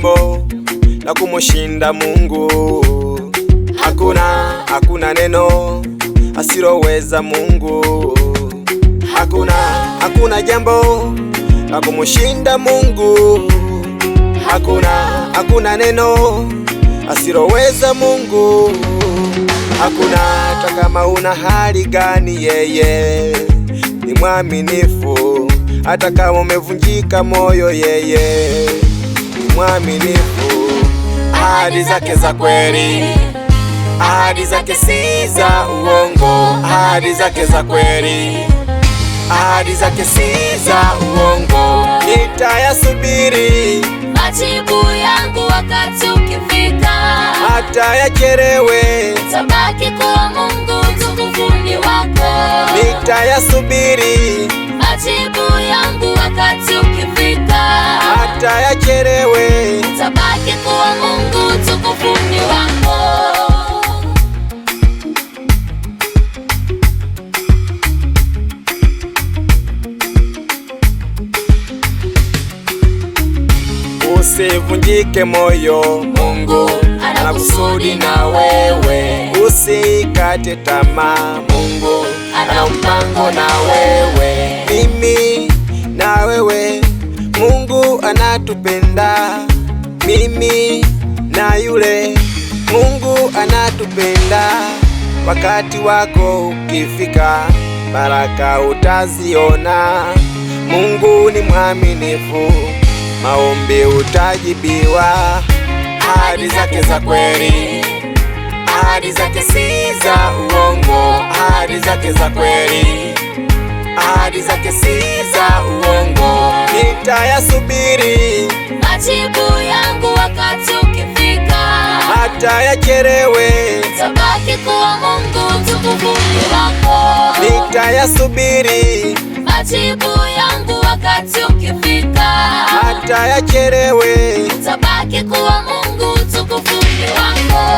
jambo la kumushinda Mungu. Hakuna neno asiloweza Mungu. Hakuna jambo la kumushinda Mungu. Hakuna neno asiloweza Mungu. Hata kama una hali gani, yeye ni mwaminifu. Hata kama umevunjika moyo, yeye ni mwaminifu. Ahadi zake za kweli, ahadi zake si za uongo. Ahadi zake za kweli, ahadi zake si za uongo. Nitayasubiri majibu yangu wakati ukifika. Hata yachelewe, tabaki kwa Mungu, utukufuni wako. Nitayasubiri majibu yangu wakati ukifika. Hata yachelewe, tabaki kwa Mungu, utukufuni wako. Usivunjike moyo, Mungu ana kusudi na wewe. Usikate tamaa, Mungu ana mpango na wewe. Mimi na wewe, Mungu anatupenda. Mimi na yule, Mungu anatupenda. Wakati wako ukifika, baraka utaziona. Mungu ni mwaminifu, maombi utajibiwa. Ahadi zake za kweli, ahadi zake si za uongo. Ahadi zake za kweli, ahadi zake si za uongo. Nitayasubiri majibu yangu wakati ukifika. Hata yachelewe, tabaki kwa Mungu, utukufuni wako. Nitayasubiri majibu yangu wakati ukifika. Hata yachelewe, tabaki kwa Mungu, utukufuni wako.